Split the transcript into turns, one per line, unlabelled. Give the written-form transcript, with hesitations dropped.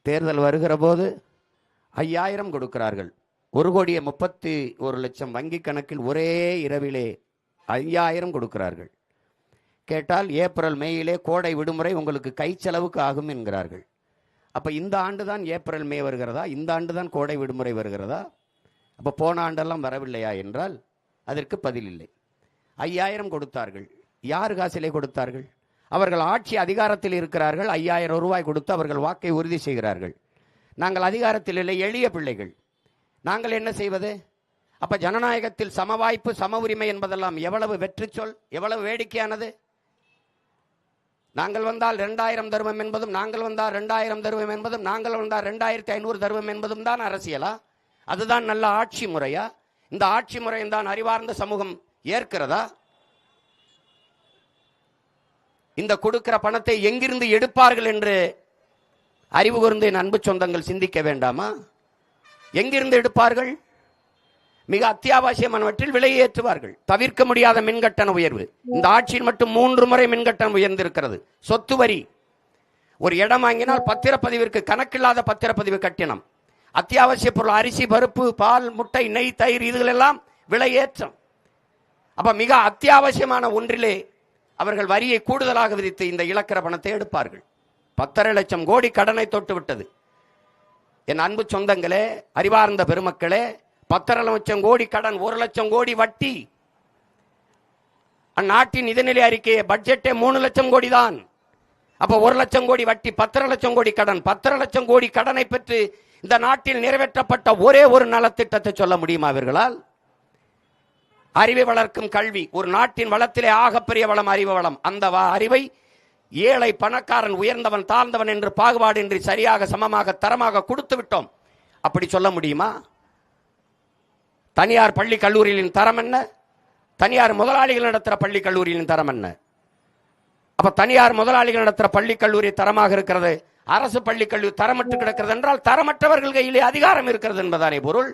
தேர்தல் வருகிற போது 5000 கொடுக்கிறார்கள். 1,31,00,000 வங்கி கணக்கில் ஒரே இரவிலே 5000 கொடுக்கிறார்கள். கேட்டால் ஏப்ரல் மேயிலே கோடை விடுமுறை உங்களுக்கு கை செலவுக்கு ஆகும் என்கிறார்கள். அப்போ இந்த ஆண்டு தான் ஏப்ரல் மே வருகிறதா? இந்த ஆண்டு தான் கோடை விடுமுறை வருகிறதா? அப்போ போன ஆண்டெல்லாம் வரவில்லையா என்றால் அதற்கு பதில் இல்லை. 5000 கொடுத்தார்கள். யார் காசிலே கொடுத்தார்கள்? அவர்கள் ஆட்சி அதிகாரத்தில் இருக்கிறார்கள். 5000 ரூபாய் கொடுத்து அவர்கள் வாக்கை உறுதி செய்கிறார்கள். நாங்கள் அதிகாரத்தில் இல்லை, எளிய பிள்ளைகள். நாங்கள் என்ன செய்வது? அப்ப ஜனநாயகத்தில் சம வாய்ப்பு சம உரிமை என்பதெல்லாம் எவ்வளவு வெற்றி சொல், எவ்வளவு வேடிக்கையானது. நாங்கள் வந்தால் 2000 தருவம் என்பதும், நாங்கள் வந்தால் 2000 தருவம் என்பதும், நாங்கள் வந்தால் 2500 தருவம் என்பதும் தான் அரசியலா? அதுதான் நல்ல ஆட்சி முறையா? இந்த ஆட்சி முறையும் தான் அறிவார்ந்த சமூகம் ஏற்கிறதா? இந்த கொடுக்கிற பணத்தை எங்கிருந்து எடுப்பார்கள் என்று அறிவு கூர்ந்து என் அன்பு சொந்தங்கள் சிந்திக்க வேண்டாமா? எங்கிருந்து எடுப்பார்கள்? மிக அத்தியாவசியமானவற்றில் விலையை ஏற்றுவார்கள். தவிர்க்க முடியாத மின்கட்டண உயர்வு. இந்த ஆட்சியில் மட்டும் 3 முறை மின்கட்டணம் உயர்ந்திருக்கிறது. சொத்து வரி, ஒரு இடம் வாங்கினால் பத்திரப்பதிவிற்கு கணக்கில்லாத பத்திரப்பதிவு கட்டணம், அத்தியாவசிய பொருள் அரிசி பருப்பு பால் முட்டை நெய் தயிர் இதுகளெல்லாம் விலை ஏற்றம். அப்ப மிக அத்தியாவசியமான ஒன்றிலே அவர்கள் வரியை கூடுதலாக விதித்து இந்த இழக்கிற பணத்தை எடுப்பார்கள். 10.5 லட்சம் கோடி கடனை தொட்டு விட்டது. என் அன்பு சொந்தங்களே, அறிவார்ந்த பெருமக்களே, 10.5 லட்சம் கோடி கடன், 1 லட்சம் கோடி வட்டி. அந்நாட்டின் நிதிநிலை அறிக்கையை பட்ஜெட்டே 3 லட்சம் கோடி தான். அப்ப 1 லட்சம் கோடி வட்டி, 10.5 லட்சம் கோடி கடன். 10.5 லட்சம் கோடி கடனை பெற்று இந்த நாட்டில் நிறைவேற்றப்பட்ட ஒரே ஒரு நலத்திட்டத்தை சொல்ல முடியுமா இவர்களால்? அறிவை வளர்க்கும் கல்வி. ஒரு நாட்டின் வளத்திலே ஆகப்பெரிய வளம் அறிவு வளம். அந்த அறிவை ஏழை பணக்காரன் உயர்ந்தவன் தாழ்ந்தவன் என்று பாகுபாடின்றி சரியாக சமமாக தரமாக கொடுத்து விட்டோம். அப்படி சொல்ல முடியுமா? தனியார் பள்ளி கல்லூரிகளின் தரம் என்ன? தனியார் முதலாளிகள் நடத்துகிற பள்ளி கல்லூரிகளின் தரம் என்ன? அப்ப தனியார் முதலாளிகள் நடத்துகிற பள்ளி கல்லூரி தரமாக இருக்கிறது, அரசு பள்ளி கல்லூரி தரமற்று கிடக்கிறது என்றால் தரமற்றவர்கள் கையிலே அதிகாரம் இருக்கிறது என்பதானே பொருள்.